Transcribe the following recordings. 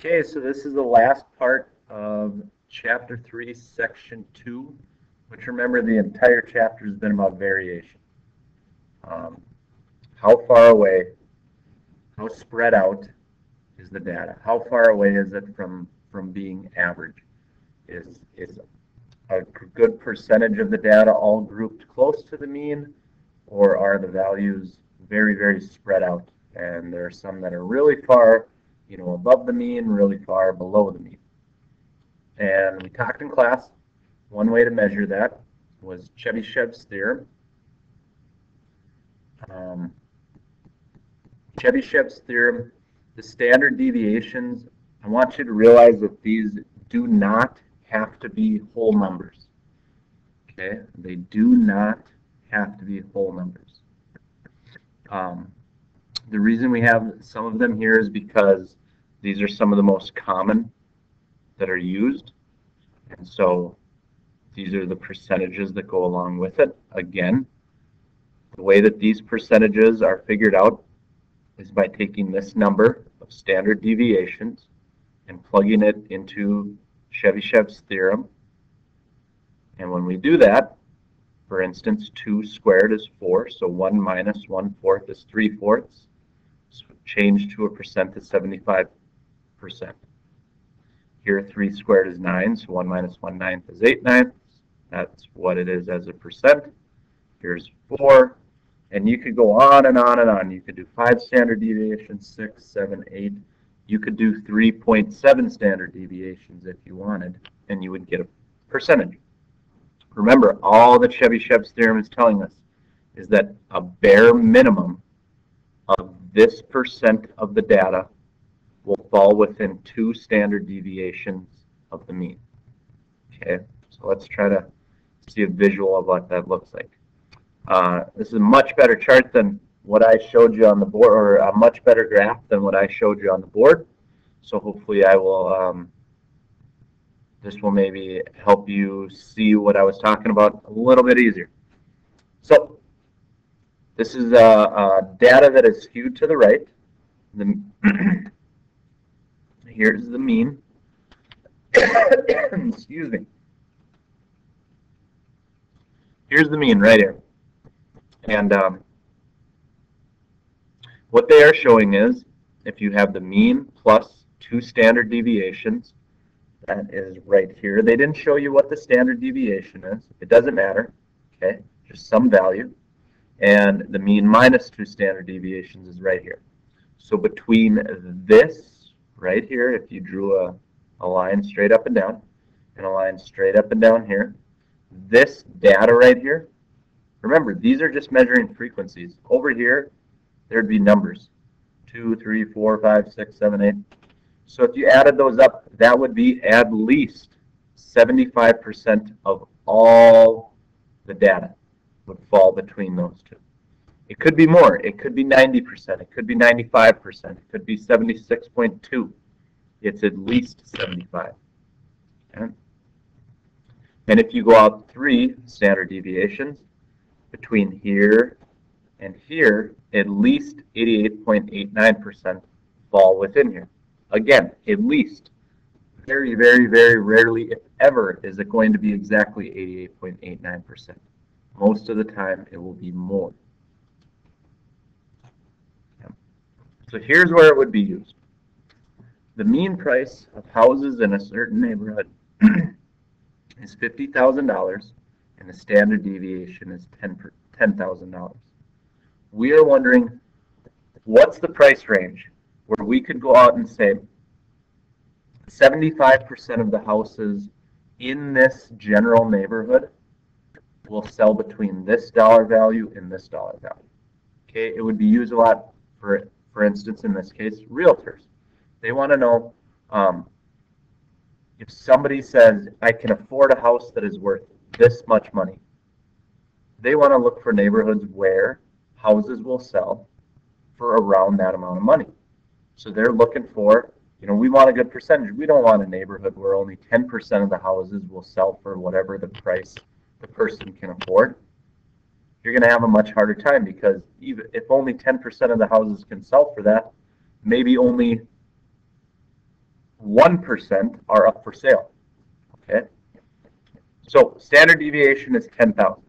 Okay, so this is the last part of Chapter 3, Section 2, which remember the entire chapter has been about variation. How far away, how spread out is the data? How far away is it from being average? Is a good percentage of the data all grouped close to the mean, or are the values very, very spread out? And there are some that are really far, above the mean, really far below the mean. And we talked in class, one way to measure that was Chebyshev's theorem. Chebyshev's theorem, the standard deviations, I want you to realize that these do not have to be whole numbers. Okay, they do not have to be whole numbers. The reason we have some of them here is because these are some of the most common that are used. And so these are the percentages that go along with it. Again, the way that these percentages are figured out is by taking this number of standard deviations and plugging it into Chebyshev's theorem. And when we do that, for instance, 2 squared is 4, so 1 minus 1/4 is 3/4. So change to a percent is 75%. Here 3 squared is 9, so 1 minus 1/9 is 8/9. That's what it is as a percent. Here's 4. And you could go on and on and on. You could do 5 standard deviations, 6, 7, 8. You could do 3.7 standard deviations if you wanted, and you would get a percentage. Remember, all that Chebyshev's theorem is telling us is that a bare minimum of this percent of the data will fall within 2 standard deviations of the mean. Okay, so let's try to see a visual of what that looks like. This is a much better chart than what I showed you on the board, or a much better graph than what I showed you on the board. So hopefully I will, this will maybe help you see what I was talking about a little bit easier. So this is data that is skewed to the right. Here's the mean. Excuse me. Here's the mean right here. And what they are showing is if you have the mean plus 2 standard deviations, that is right here. They didn't show you what the standard deviation is. It doesn't matter. Okay, just some value. And the mean minus 2 standard deviations is right here. So between this right here, if you drew a line straight up and down, and a line straight up and down here, this data right here, remember, these are just measuring frequencies. Over here, there'd be numbers. 2, 3, 4, 5, 6, 7, 8. So if you added those up, that would be at least 75% of all the data would fall between those two. It could be more. It could be 90%. It could be 95%. It could be 76.2. It's at least 75. Okay? And if you go out 3 standard deviations, between here and here, at least 88.89% fall within here. Again, at least. Very, very, very rarely, if ever, is it going to be exactly 88.89%. Most of the time, it will be more. So here's where it would be used. The mean price of houses in a certain neighborhood is $50,000, and the standard deviation is $10,000. We are wondering, what's the price range where we could go out and say 75% of the houses in this general neighborhood will sell between this dollar value and this dollar value. Okay, it would be used a lot for instance, in this case, realtors. They want to know if somebody says, I can afford a house that is worth this much money. They want to look for neighborhoods where houses will sell for around that amount of money. So they're looking for, we want a good percentage. We don't want a neighborhood where only 10% of the houses will sell for whatever the price the person can afford. You're going to have a much harder time, because even if only 10% of the houses can sell for that, maybe only 1% are up for sale. Okay? So standard deviation is 10,000.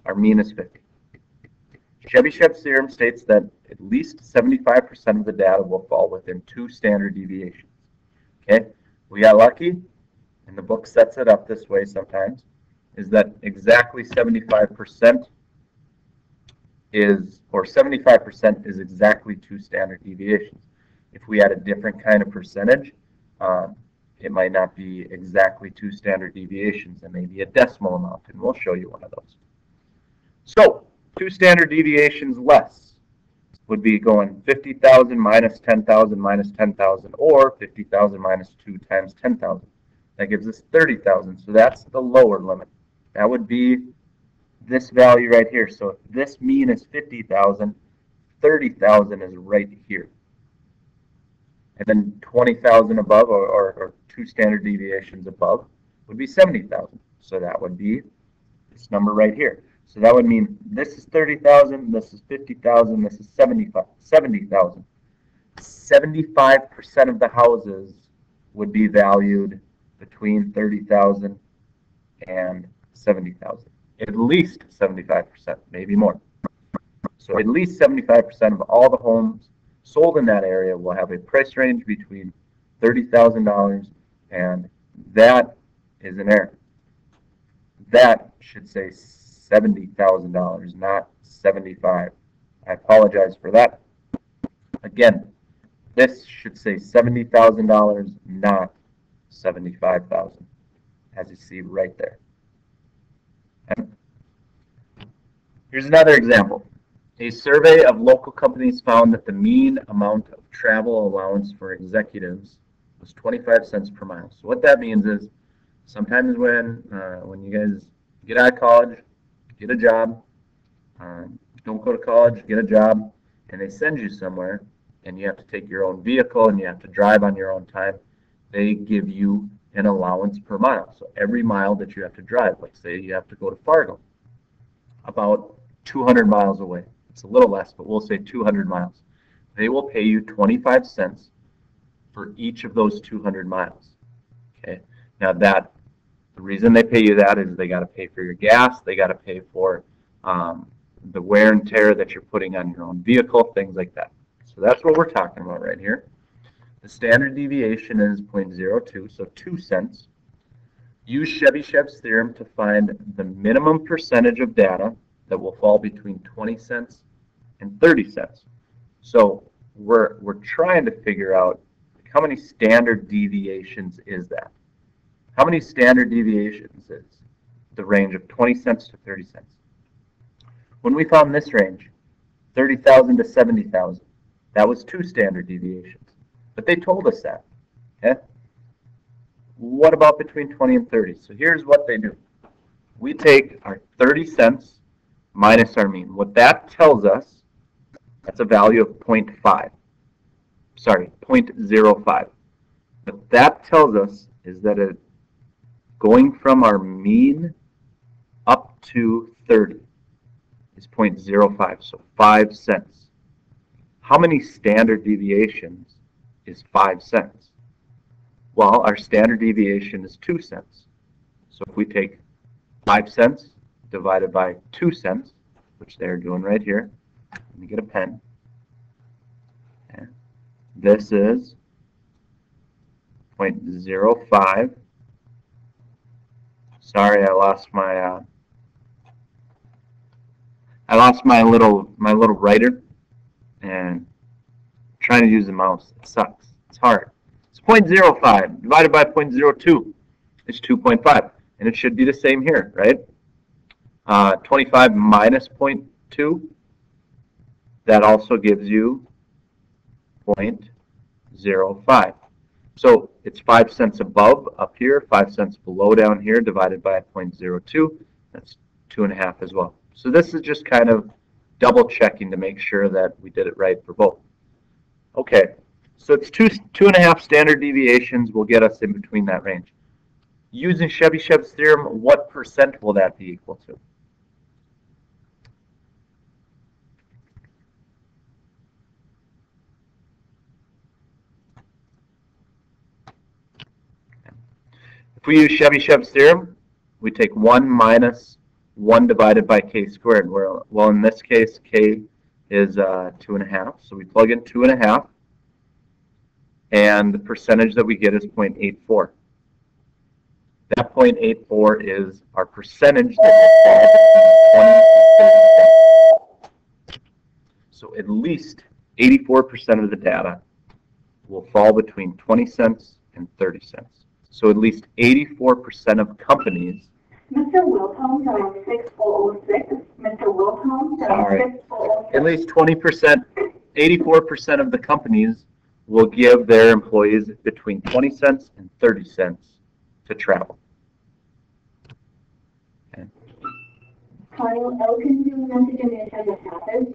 Our mean is 50. Chebyshev's theorem states that at least 75% of the data will fall within 2 standard deviations. Okay? We got lucky, and the book sets it up this way sometimes, is that exactly 75% is, or 75% is exactly 2 standard deviations. If we had a different kind of percentage, it might not be exactly 2 standard deviations. It may be a decimal amount, and we'll show you one of those. So 2 standard deviations less would be going 50,000 minus 10,000 minus 10,000, or 50,000 minus 2 times 10,000. That gives us 30,000. So that's the lower limit. That would be this value right here. So if this mean is 50,000, 30,000 is right here. And then 20,000 above, or 2 standard deviations above, would be 70,000. So that would be this number right here. So that would mean this is 30,000, this is 50,000, this is 70,000. 75% of the houses would be valued between 30,000 and 70,000. At least 75%, maybe more. So at least 75% of all the homes sold in that area will have a price range between $30,000, and that is an error. That should say $70,000, not 75. I apologize for that. Again, this should say $70,000, not 75,000, as you see right there. And here's another example. A survey of local companies found that the mean amount of travel allowance for executives was 25 cents per mile. So what that means is sometimes when you guys get out of college, get a job, don't go to college, get a job, and they send you somewhere, and you have to take your own vehicle and you have to drive on your own time, they give you an allowance per mile. So every mile that you have to drive, let's say you have to go to Fargo, about 200 miles away. It's a little less, but we'll say 200 miles. They will pay you 25 cents for each of those 200 miles. Okay. Now the reason they pay you that is they got to pay for your gas, they got to pay for the wear and tear that you're putting on your own vehicle, things like that. So that's what we're talking about right here. The standard deviation is 0.02, so 2 cents. Use Chebyshev's theorem to find the minimum percentage of data that will fall between 20 cents and 30 cents. So we're trying to figure out how many standard deviations is that. How many standard deviations is the range of 20 cents to 30 cents? When we found this range, 30,000 to 70,000, that was 2 standard deviations. But they told us that. Okay? What about between 20 and 30? So here's what they do. We take our 30 cents minus our mean. What that tells us, that's a value of 0.5. Sorry, 0.05. What that tells us is that going from our mean up to 30 is 0.05, so 5 cents. How many standard deviations is 5 cents? Well, our standard deviation is 2 cents. So if we take 5 cents divided by 2 cents, which they're doing right here, let me get a pen. Okay. This is 0.05. Sorry, I lost my little writer, and trying to use the mouse, it sucks. It's hard. It's 0.05 divided by 0.02 is 2.5, and it should be the same here, right? 25 minus 0.2, that also gives you 0.05. So it's 5 cents above up here, 5 cents below down here, divided by 0.02. That's 2.5 as well. So this is just kind of double checking to make sure that we did it right for both. Okay, so it's 2.5 standard deviations will get us in between that range. Using Chebyshev's theorem, what percent will that be equal to? If we use Chebyshev's theorem, we take 1 minus 1 divided by k squared. Well, in this case, k is 2.5. So we plug in 2.5, and the percentage that we get is 0.84. That 0.84 is our percentage that will fall between 20 and 30%. So at least 84% of the data will fall between 20 cents and 30 cents. So at least 84% of companies. Mr. Wilhelm, 6406. Mr. Wilhelm, 6406. At least 20%, 84% of the companies will give their employees between 20 cents and 30 cents to travel. Okay. Kyle L. can you message in the attendance method?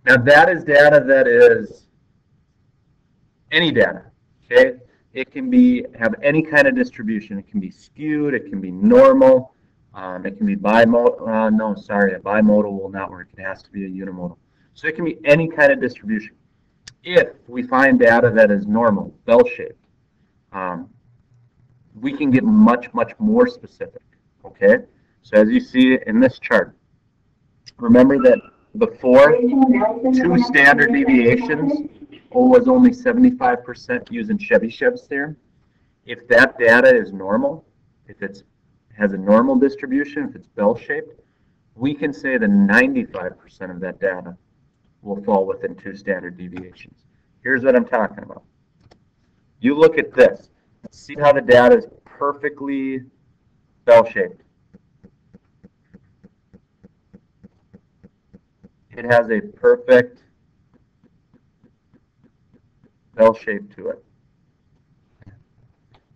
Now that is data that is any data. Okay, it can have any kind of distribution. It can be skewed. It can be normal. It can be bimodal. No, sorry, a bimodal will not work. It has to be a unimodal. So it can be any kind of distribution. If we find data that is normal, bell-shaped, we can get much, much more specific. Okay, so as you see in this chart, remember that before 2 standard deviations was only 75% using Chebyshev's theorem. If that data is normal, if it has a normal distribution, if it's bell-shaped, we can say that 95% of that data will fall within 2 standard deviations. Here's what I'm talking about. You look at this. See how the data is perfectly bell-shaped. It has a perfect bell shape to it.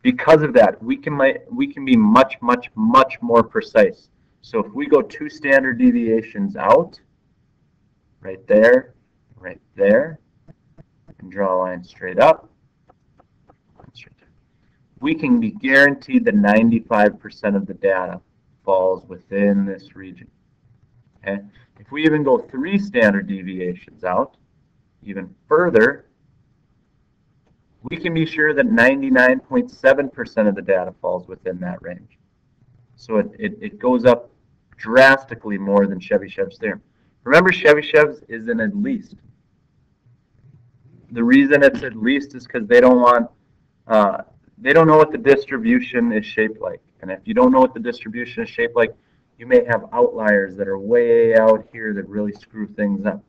Because of that, we can be much, much, much more precise. So if we go 2 standard deviations out, right there, and draw a line straight up, we can be guaranteed that 95% of the data falls within this region. Okay? If we even go 3 standard deviations out, even further, we can be sure that 99.7% of the data falls within that range. So it goes up drastically more than Chebyshev's theorem. Remember, Chebyshev's is an at least. The reason it's at least is because they don't know what the distribution is shaped like. And if you don't know what the distribution is shaped like, you may have outliers that are way out here that really screw things up.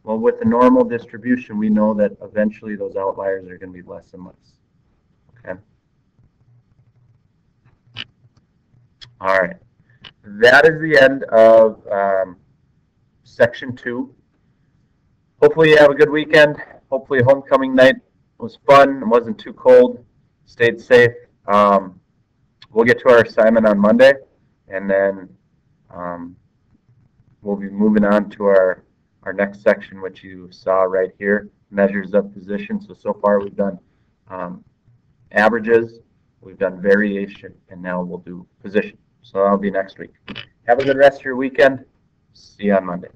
Well, with the normal distribution, we know that eventually those outliers are going to be less and less. Okay. All right. That is the end of section 2. Hopefully you have a good weekend. Hopefully homecoming night was fun. It wasn't too cold. Stayed safe. We'll get to our assignment on Monday, and then we'll be moving on to our next section, which you saw right here, measures of position. So far we've done averages, we've done variation, and now we'll do position. So that'll be next week. Have a good rest of your weekend. See you on Monday.